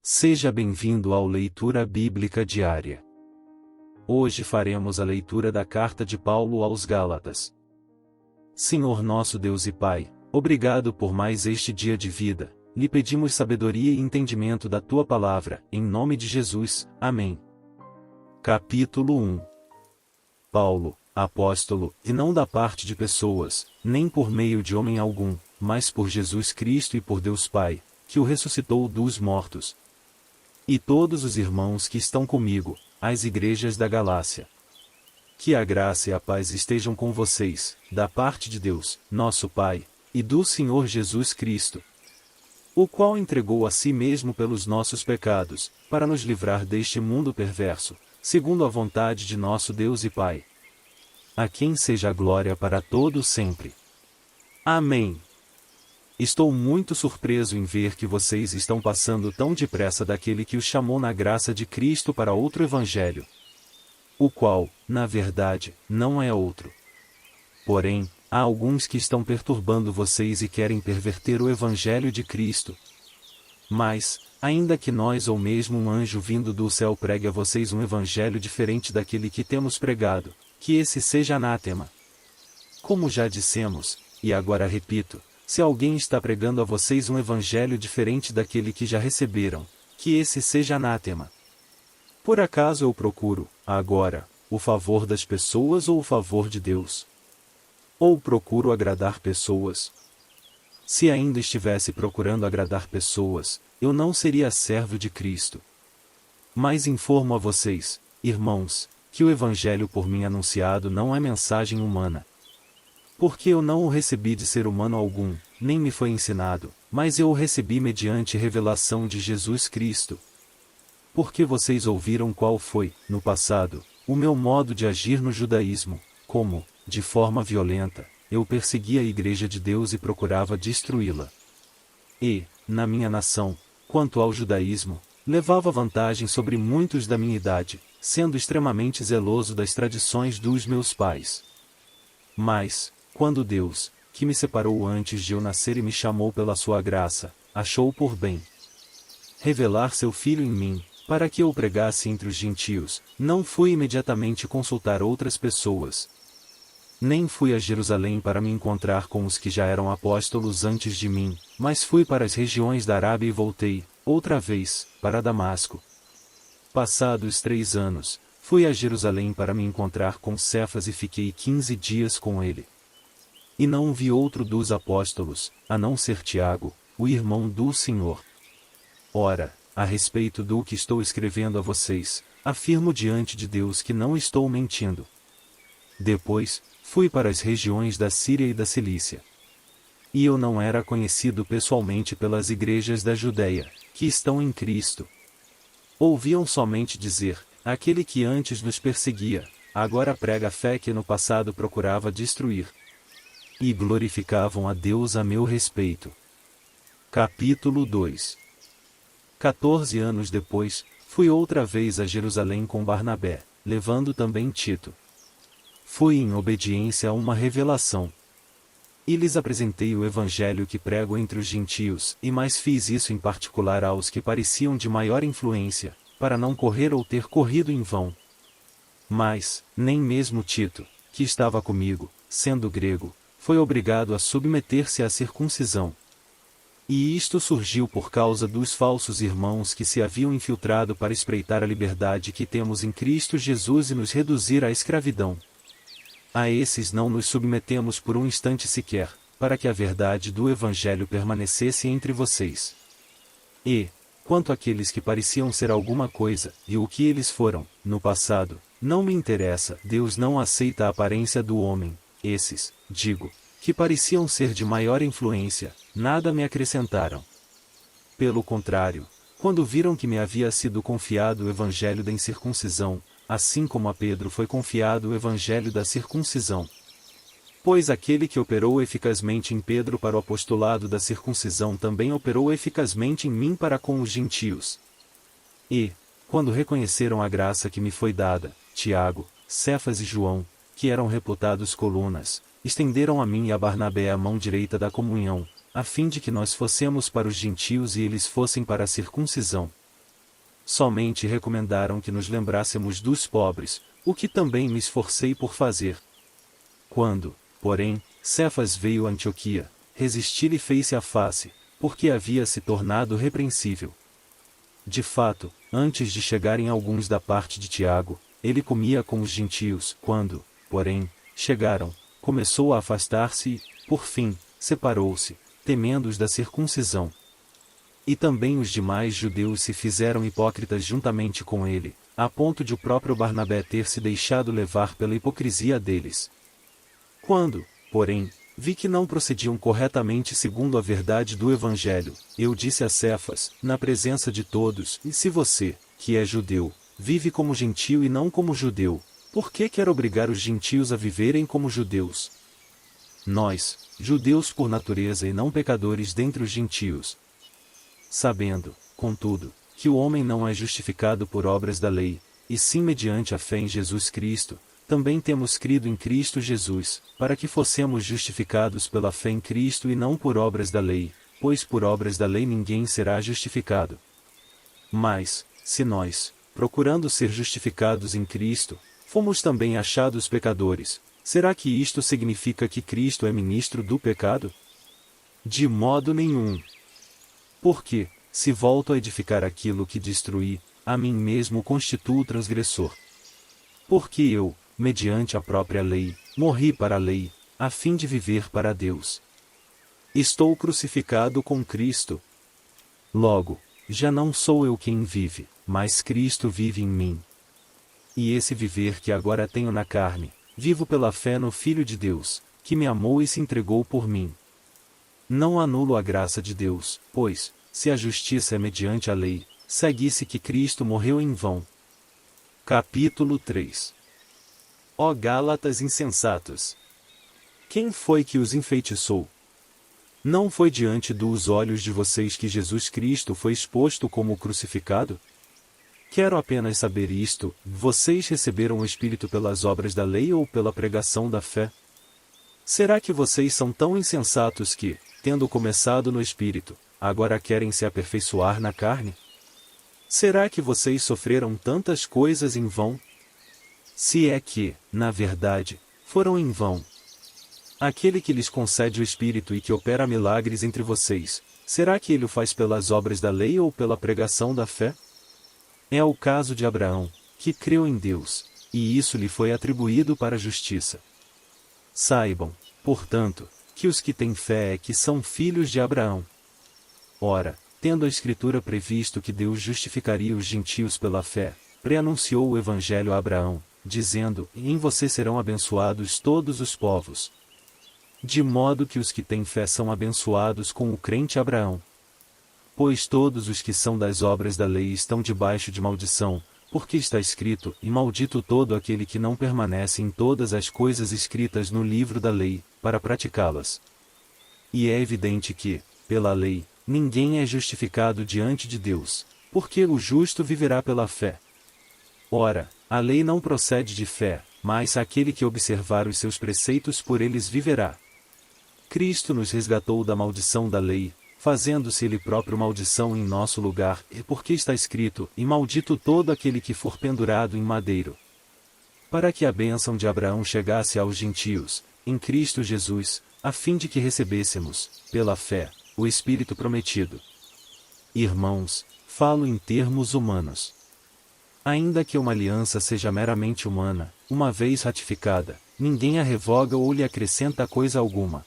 Seja bem-vindo ao Leitura Bíblica Diária. Hoje faremos a leitura da carta de Paulo aos Gálatas. Senhor nosso Deus e Pai, obrigado por mais este dia de vida. Lhe pedimos sabedoria e entendimento da Tua palavra, em nome de Jesus. Amém. Capítulo 1. Paulo, apóstolo, e não da parte de pessoas, nem por meio de homem algum, mas por Jesus Cristo e por Deus Pai, que o ressuscitou dos mortos. E todos os irmãos que estão comigo, as igrejas da Galácia. Que a graça e a paz estejam com vocês, da parte de Deus, nosso Pai, e do Senhor Jesus Cristo, o qual entregou a si mesmo pelos nossos pecados, para nos livrar deste mundo perverso, segundo a vontade de nosso Deus e Pai. A quem seja a glória para todo sempre. Amém. Estou muito surpreso em ver que vocês estão passando tão depressa daquele que os chamou na graça de Cristo para outro evangelho, o qual, na verdade, não é outro. Porém, há alguns que estão perturbando vocês e querem perverter o evangelho de Cristo. Mas, ainda que nós ou mesmo um anjo vindo do céu pregue a vocês um evangelho diferente daquele que temos pregado, que esse seja anátema. Como já dissemos, e agora repito, se alguém está pregando a vocês um evangelho diferente daquele que já receberam, que esse seja anátema. Por acaso eu procuro, agora, o favor das pessoas ou o favor de Deus? Ou procuro agradar pessoas? Se ainda estivesse procurando agradar pessoas, eu não seria servo de Cristo. Mas informo a vocês, irmãos, que o evangelho por mim anunciado não é mensagem humana. Porque eu não o recebi de ser humano algum, nem me foi ensinado, mas eu o recebi mediante revelação de Jesus Cristo. Porque vocês ouviram qual foi, no passado, o meu modo de agir no judaísmo, como, de forma violenta, eu perseguia a igreja de Deus e procurava destruí-la. E, na minha nação, quanto ao judaísmo, levava vantagem sobre muitos da minha idade, sendo extremamente zeloso das tradições dos meus pais. Mas, quando Deus, que me separou antes de eu nascer e me chamou pela sua graça, achou por bem revelar seu Filho em mim, para que eu o pregasse entre os gentios, não fui imediatamente consultar outras pessoas. Nem fui a Jerusalém para me encontrar com os que já eram apóstolos antes de mim, mas fui para as regiões da Arábia e voltei, outra vez, para Damasco. Passados 3 anos, fui a Jerusalém para me encontrar com Cefas e fiquei 15 dias com ele. E não vi outro dos apóstolos, a não ser Tiago, o irmão do Senhor. Ora, a respeito do que estou escrevendo a vocês, afirmo diante de Deus que não estou mentindo. Depois, fui para as regiões da Síria e da Cilícia. E eu não era conhecido pessoalmente pelas igrejas da Judéia, que estão em Cristo. Ouviam somente dizer, aquele que antes nos perseguia, agora prega a fé que no passado procurava destruir. E glorificavam a Deus a meu respeito. Capítulo 2. 14 anos depois, fui outra vez a Jerusalém com Barnabé, levando também Tito. Fui em obediência a uma revelação. E lhes apresentei o evangelho que prego entre os gentios, e mais fiz isso em particular aos que pareciam de maior influência, para não correr ou ter corrido em vão. Mas, nem mesmo Tito, que estava comigo, sendo grego, foi obrigado a submeter-se à circuncisão. E isto surgiu por causa dos falsos irmãos que se haviam infiltrado para espreitar a liberdade que temos em Cristo Jesus e nos reduzir à escravidão. A esses não nos submetemos por um instante sequer, para que a verdade do Evangelho permanecesse entre vocês. E, quanto àqueles que pareciam ser alguma coisa, e o que eles foram, no passado, não me interessa, Deus não aceita a aparência do homem. Esses, digo, que pareciam ser de maior influência, nada me acrescentaram. Pelo contrário, quando viram que me havia sido confiado o evangelho da incircuncisão, assim como a Pedro foi confiado o evangelho da circuncisão. Pois aquele que operou eficazmente em Pedro para o apostolado da circuncisão também operou eficazmente em mim para com os gentios. E, quando reconheceram a graça que me foi dada, Tiago, Cefas e João, que eram reputados colunas, estenderam a mim e a Barnabé a mão direita da comunhão, a fim de que nós fossemos para os gentios e eles fossem para a circuncisão. somente recomendaram que nos lembrássemos dos pobres, o que também me esforcei por fazer. Quando, porém, Cefas veio a Antioquia, resisti-lhe face a face, porque havia se tornado repreensível. De fato, antes de chegarem alguns da parte de Tiago, ele comia com os gentios. Quando, porém, chegaram, começou a afastar-se e, por fim, separou-se, temendo os da circuncisão. E também os demais judeus se fizeram hipócritas juntamente com ele, a ponto de o próprio Barnabé ter se deixado levar pela hipocrisia deles. Quando, porém, vi que não procediam corretamente segundo a verdade do Evangelho, eu disse a Cefas, na presença de todos: e se você, que é judeu, vive como gentio e não como judeu, por que quer obrigar os gentios a viverem como judeus? Nós, judeus por natureza e não pecadores dentre os gentios, sabendo, contudo, que o homem não é justificado por obras da lei, e sim mediante a fé em Jesus Cristo, também temos crido em Cristo Jesus, para que fossemos justificados pela fé em Cristo e não por obras da lei, pois por obras da lei ninguém será justificado. Mas, se nós, procurando ser justificados em Cristo, fomos também achados pecadores, será que isto significa que Cristo é ministro do pecado? De modo nenhum. Porque, se volto a edificar aquilo que destruí, a mim mesmo constituo transgressor. Porque eu, mediante a própria lei, morri para a lei, a fim de viver para Deus. Estou crucificado com Cristo. Logo, já não sou eu quem vive, mas Cristo vive em mim. E esse viver que agora tenho na carne, vivo pela fé no Filho de Deus, que me amou e se entregou por mim. Não anulo a graça de Deus, pois, se a justiça é mediante a lei, segue-se que Cristo morreu em vão. Capítulo 3. Ó Gálatas insensatos! Quem foi que os enfeitiçou? Não foi diante dos olhos de vocês que Jesus Cristo foi exposto como crucificado? Quero apenas saber isto: vocês receberam o Espírito pelas obras da lei ou pela pregação da fé? Será que vocês são tão insensatos que, tendo começado no Espírito, agora querem se aperfeiçoar na carne? Será que vocês sofreram tantas coisas em vão? Se é que, na verdade, foram em vão. Aquele que lhes concede o Espírito e que opera milagres entre vocês, será que ele o faz pelas obras da lei ou pela pregação da fé? É o caso de Abraão, que creu em Deus, e isso lhe foi atribuído para a justiça. Saibam, portanto, que os que têm fé é que são filhos de Abraão. Ora, tendo a Escritura previsto que Deus justificaria os gentios pela fé, preanunciou o Evangelho a Abraão, dizendo: em você serão abençoados todos os povos. De modo que os que têm fé são abençoados com o crente Abraão. Pois todos os que são das obras da lei estão debaixo de maldição, porque está escrito: e maldito todo aquele que não permanece em todas as coisas escritas no livro da lei, para praticá-las. E é evidente que, pela lei, ninguém é justificado diante de Deus, porque o justo viverá pela fé. Ora, a lei não procede de fé, mas aquele que observar os seus preceitos por eles viverá. Cristo nos resgatou da maldição da lei, fazendo-se ele próprio maldição em nosso lugar, e porque está escrito: e maldito todo aquele que for pendurado em madeiro. Para que a bênção de Abraão chegasse aos gentios, em Cristo Jesus, a fim de que recebêssemos, pela fé, o Espírito prometido. Irmãos, falo em termos humanos. Ainda que uma aliança seja meramente humana, uma vez ratificada, ninguém a revoga ou lhe acrescenta coisa alguma.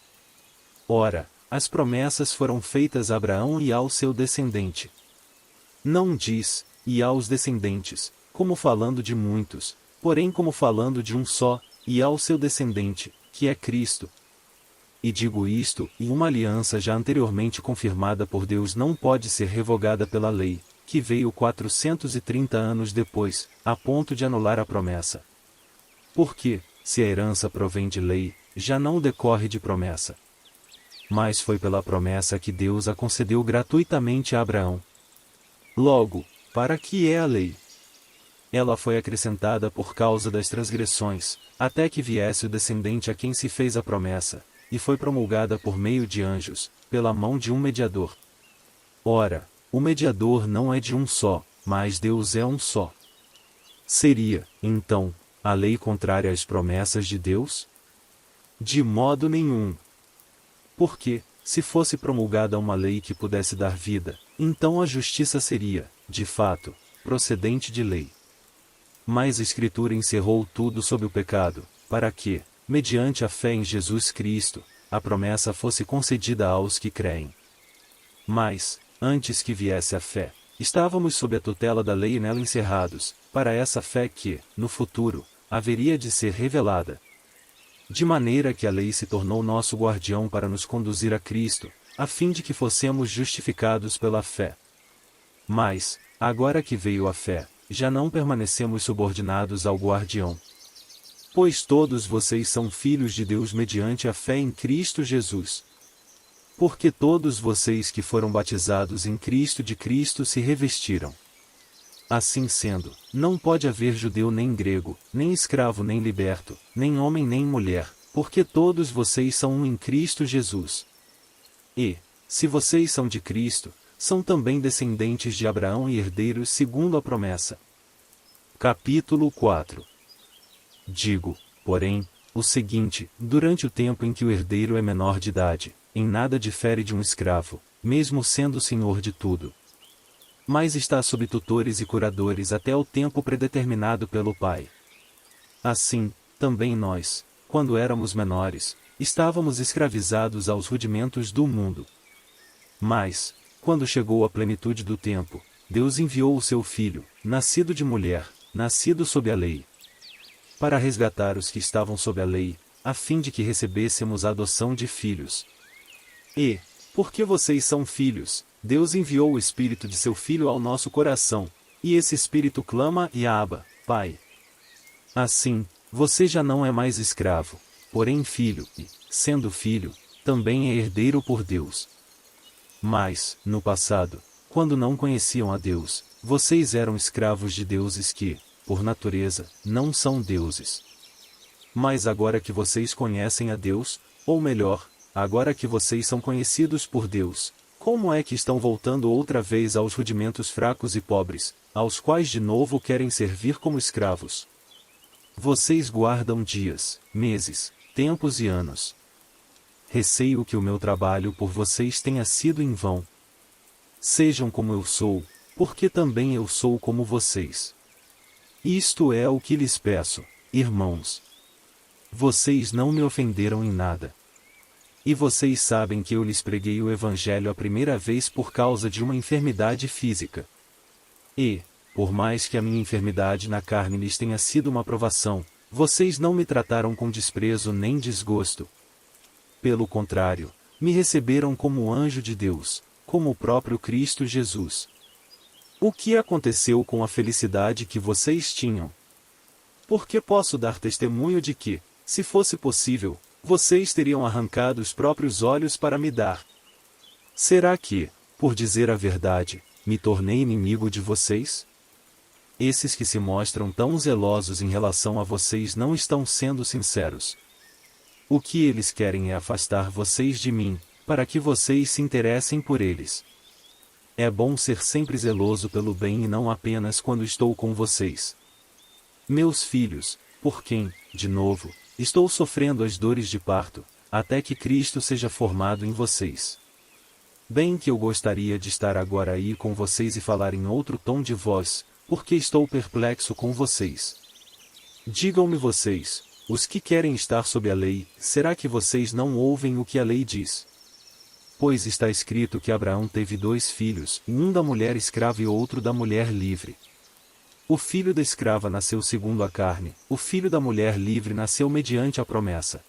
Ora, as promessas foram feitas a Abraão e ao seu descendente. Não diz: e aos descendentes, como falando de muitos, porém como falando de um só, e ao seu descendente, que é Cristo. E digo isto: e uma aliança já anteriormente confirmada por Deus não pode ser revogada pela lei, que veio 430 anos depois, a ponto de anular a promessa. Porque, se a herança provém de lei, já não decorre de promessa. Mas foi pela promessa que Deus a concedeu gratuitamente a Abraão. Logo, para que é a lei? Ela foi acrescentada por causa das transgressões, até que viesse o descendente a quem se fez a promessa, e foi promulgada por meio de anjos, pela mão de um mediador. Ora, o mediador não é de um só, mas Deus é um só. Seria, então, a lei contrária às promessas de Deus? De modo nenhum. Porque, se fosse promulgada uma lei que pudesse dar vida, então a justiça seria, de fato, procedente de lei. Mas a Escritura encerrou tudo sob o pecado, para que, mediante a fé em Jesus Cristo, a promessa fosse concedida aos que creem. Mas, antes que viesse a fé, estávamos sob a tutela da lei e nela encerrados, para essa fé que, no futuro, haveria de ser revelada. De maneira que a lei se tornou nosso guardião para nos conduzir a Cristo, a fim de que fossemos justificados pela fé. Mas, agora que veio a fé, já não permanecemos subordinados ao guardião. Pois todos vocês são filhos de Deus mediante a fé em Cristo Jesus. Porque todos vocês que foram batizados em Cristo de Cristo se revestiram. Assim sendo, não pode haver judeu nem grego, nem escravo nem liberto, nem homem nem mulher, porque todos vocês são um em Cristo Jesus. E, se vocês são de Cristo, são também descendentes de Abraão e herdeiros segundo a promessa. Capítulo 4. Digo, porém, o seguinte: durante o tempo em que o herdeiro é menor de idade, em nada difere de um escravo, mesmo sendo senhor de tudo. Mas está sob tutores e curadores até o tempo predeterminado pelo Pai. Assim, também nós, quando éramos menores, estávamos escravizados aos rudimentos do mundo. Mas, quando chegou a plenitude do tempo, Deus enviou o seu Filho, nascido de mulher, nascido sob a lei, para resgatar os que estavam sob a lei, a fim de que recebêssemos a adoção de filhos. E, porque vocês são filhos, Deus enviou o Espírito de seu Filho ao nosso coração, e esse Espírito clama e Abba, Pai. Assim, você já não é mais escravo, porém filho, e, sendo filho, também é herdeiro por Deus. Mas, no passado, quando não conheciam a Deus, vocês eram escravos de deuses que, por natureza, não são deuses. Mas agora que vocês conhecem a Deus, ou melhor, agora que vocês são conhecidos por Deus, como é que estão voltando outra vez aos rudimentos fracos e pobres, aos quais de novo querem servir como escravos? Vocês guardam dias, meses, tempos e anos. Receio que o meu trabalho por vocês tenha sido em vão. Sejam como eu sou, porque também eu sou como vocês. Isto é o que lhes peço, irmãos. Vocês não me ofenderam em nada. E vocês sabem que eu lhes preguei o Evangelho a primeira vez por causa de uma enfermidade física. E, por mais que a minha enfermidade na carne lhes tenha sido uma provação, vocês não me trataram com desprezo nem desgosto. Pelo contrário, me receberam como anjo de Deus, como o próprio Cristo Jesus. O que aconteceu com a felicidade que vocês tinham? Porque posso dar testemunho de que, se fosse possível, vocês teriam arrancado os próprios olhos para me dar. Será que, por dizer a verdade, me tornei inimigo de vocês? Esses que se mostram tão zelosos em relação a vocês não estão sendo sinceros. O que eles querem é afastar vocês de mim, para que vocês se interessem por eles. É bom ser sempre zeloso pelo bem e não apenas quando estou com vocês. Meus filhos, por quem, de novo, estou sofrendo as dores de parto, até que Cristo seja formado em vocês. Bem que eu gostaria de estar agora aí com vocês e falar em outro tom de voz, porque estou perplexo com vocês. Digam-me vocês, os que querem estar sob a lei, será que vocês não ouvem o que a lei diz? Pois está escrito que Abraão teve 2 filhos, um da mulher escrava e outro da mulher livre. O filho da escrava nasceu segundo a carne, o filho da mulher livre nasceu mediante a promessa.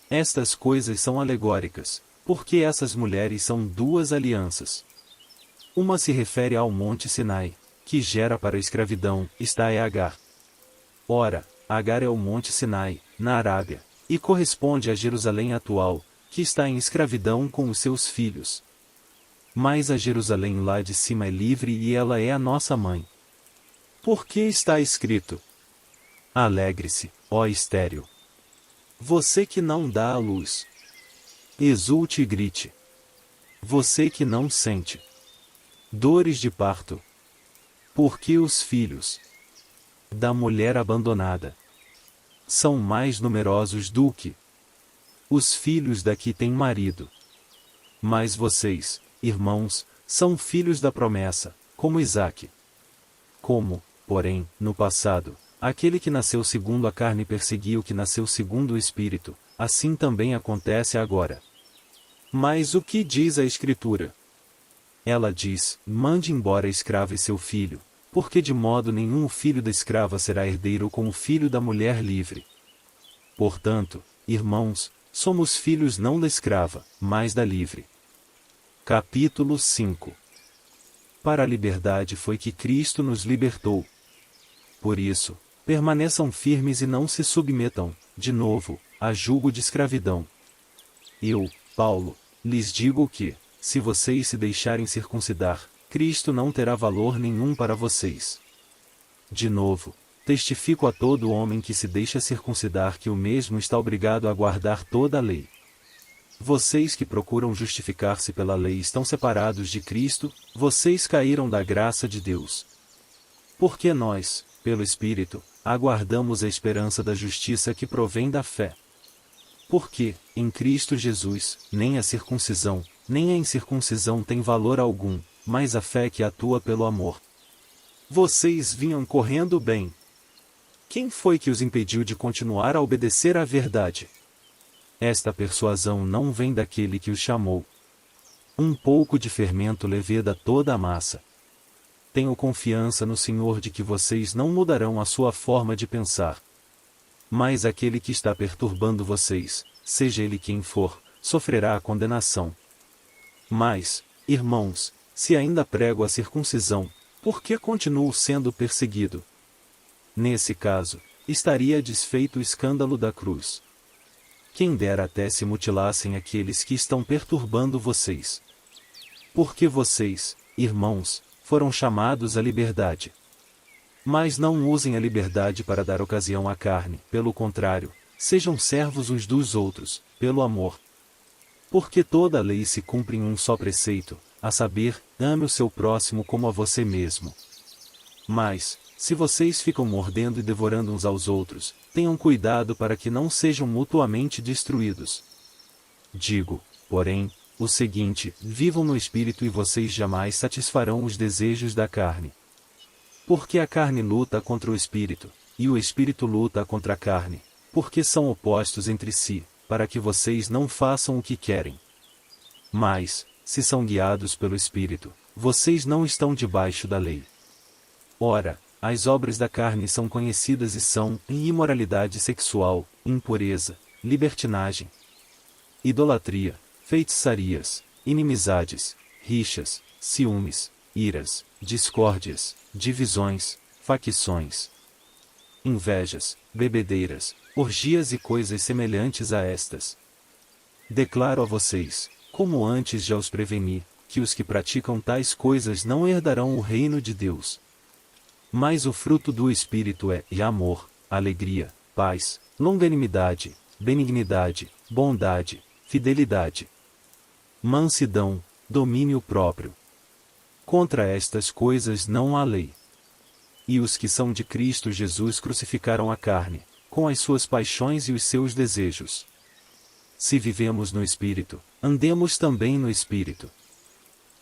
Estas coisas são alegóricas, porque essas mulheres são 2 alianças. Uma se refere ao monte Sinai, que gera para a escravidão, esta é Agar. Ora, Agar é o monte Sinai, na Arábia, e corresponde a Jerusalém atual, que está em escravidão com os seus filhos. Mas a Jerusalém lá de cima é livre e ela é a nossa mãe. Porque está escrito: alegre-se, ó estéril. Você que não dá à luz. Exulte e grite. Você que não sente dores de parto. Porque os filhos da mulher abandonada são mais numerosos do que os filhos da que tem marido. Mas vocês, irmãos, são filhos da promessa, como Isaque. Como, porém, no passado, aquele que nasceu segundo a carne perseguia o que nasceu segundo o Espírito, assim também acontece agora. Mas o que diz a Escritura? Ela diz: mande embora a escrava e seu filho, porque de modo nenhum o filho da escrava será herdeiro com o filho da mulher livre. Portanto, irmãos, somos filhos não da escrava, mas da livre. Capítulo 5. Para a liberdade foi que Cristo nos libertou. Por isso, permaneçam firmes e não se submetam, de novo, a jugo de escravidão. Eu, Paulo, lhes digo que, se vocês se deixarem circuncidar, Cristo não terá valor nenhum para vocês. De novo, testifico a todo homem que se deixa circuncidar que o mesmo está obrigado a guardar toda a lei. Vocês que procuram justificar-se pela lei estão separados de Cristo, vocês caíram da graça de Deus. Porque nós, pelo Espírito, aguardamos a esperança da justiça que provém da fé. Porque, em Cristo Jesus, nem a circuncisão, nem a incircuncisão tem valor algum, mas a fé que atua pelo amor. Vocês vinham correndo bem. Quem foi que os impediu de continuar a obedecer à verdade? Esta persuasão não vem daquele que os chamou. Um pouco de fermento leveda toda a massa. Tenho confiança no Senhor de que vocês não mudarão a sua forma de pensar. Mas aquele que está perturbando vocês, seja ele quem for, sofrerá a condenação. Mas, irmãos, se ainda prego a circuncisão, por que continuo sendo perseguido? Nesse caso, estaria desfeito o escândalo da cruz. Quem dera até se mutilassem aqueles que estão perturbando vocês. Porque vocês, irmãos, foram chamados à liberdade. Mas não usem a liberdade para dar ocasião à carne, pelo contrário, sejam servos uns dos outros, pelo amor. Porque toda a lei se cumpre em um só preceito, a saber, ame o seu próximo como a você mesmo. Mas, se vocês ficam mordendo e devorando uns aos outros, tenham cuidado para que não sejam mutuamente destruídos. Digo, porém, o seguinte: vivam no Espírito e vocês jamais satisfarão os desejos da carne. Porque a carne luta contra o Espírito, e o Espírito luta contra a carne, porque são opostos entre si, para que vocês não façam o que querem. Mas, se são guiados pelo Espírito, vocês não estão debaixo da lei. Ora, as obras da carne são conhecidas e são imoralidade sexual, impureza, libertinagem, idolatria, feitiçarias, inimizades, rixas, ciúmes, iras, discórdias, divisões, facções, invejas, bebedeiras, orgias e coisas semelhantes a estas. Declaro a vocês, como antes já os preveni, que os que praticam tais coisas não herdarão o reino de Deus. Mas o fruto do Espírito é amor, alegria, paz, longanimidade, benignidade, bondade, fidelidade, mansidão, domínio próprio. Contra estas coisas não há lei. E os que são de Cristo Jesus crucificaram a carne, com as suas paixões e os seus desejos. Se vivemos no Espírito, andemos também no Espírito.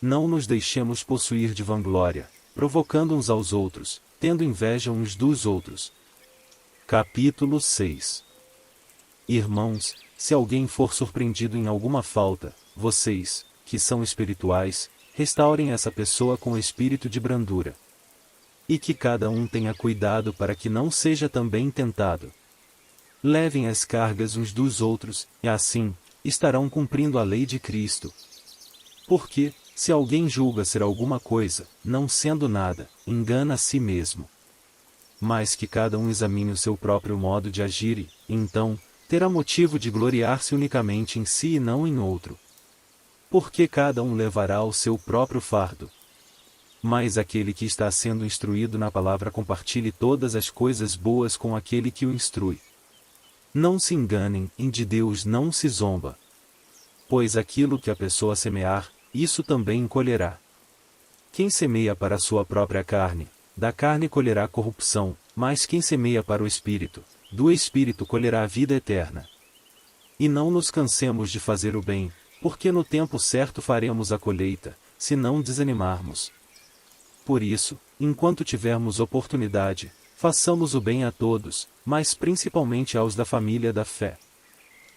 Não nos deixemos possuir de vanglória, provocando uns aos outros, tendo inveja uns dos outros. Capítulo 6. Irmãos, se alguém for surpreendido em alguma falta, vocês, que são espirituais, restaurem essa pessoa com espírito de brandura. E que cada um tenha cuidado para que não seja também tentado. Levem as cargas uns dos outros, e assim, estarão cumprindo a lei de Cristo. Porque, se alguém julga ser alguma coisa, não sendo nada, engana a si mesmo. Mas que cada um examine o seu próprio modo de agir e, então, terá motivo de gloriar-se unicamente em si e não em outro. Porque cada um levará o seu próprio fardo. Mas aquele que está sendo instruído na palavra compartilhe todas as coisas boas com aquele que o instrui. Não se enganem, de Deus não se zomba. Pois aquilo que a pessoa semear, isso também colherá. Quem semeia para a sua própria carne, da carne colherá corrupção, mas quem semeia para o Espírito, do Espírito colherá a vida eterna. E não nos cansemos de fazer o bem, porque no tempo certo faremos a colheita, se não desanimarmos. Por isso, enquanto tivermos oportunidade, façamos o bem a todos, mas principalmente aos da família da fé.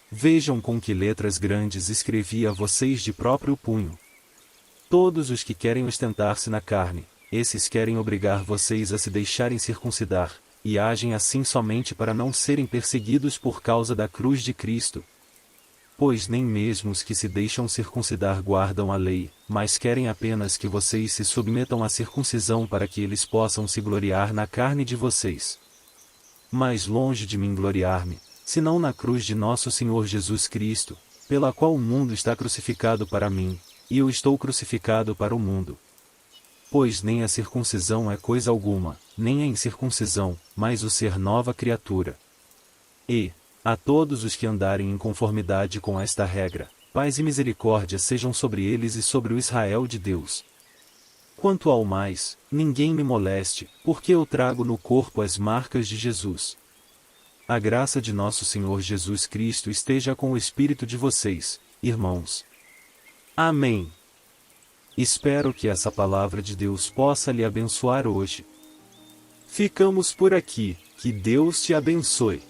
Vejam com que letras grandes escrevi a vocês de próprio punho. Todos os que querem ostentar-se na carne, esses querem obrigar vocês a se deixarem circuncidar, e agem assim somente para não serem perseguidos por causa da cruz de Cristo. Pois nem mesmo os que se deixam circuncidar guardam a lei, mas querem apenas que vocês se submetam à circuncisão para que eles possam se gloriar na carne de vocês. Mas longe de mim gloriar-me, senão na cruz de nosso Senhor Jesus Cristo, pela qual o mundo está crucificado para mim, e eu estou crucificado para o mundo. Pois nem a circuncisão é coisa alguma, nem a incircuncisão, mas o ser nova criatura. E, a todos os que andarem em conformidade com esta regra, paz e misericórdia sejam sobre eles e sobre o Israel de Deus. Quanto ao mais, ninguém me moleste, porque eu trago no corpo as marcas de Jesus. A graça de nosso Senhor Jesus Cristo esteja com o espírito de vocês, irmãos. Amém. Espero que essa palavra de Deus possa lhe abençoar hoje. Ficamos por aqui, que Deus te abençoe.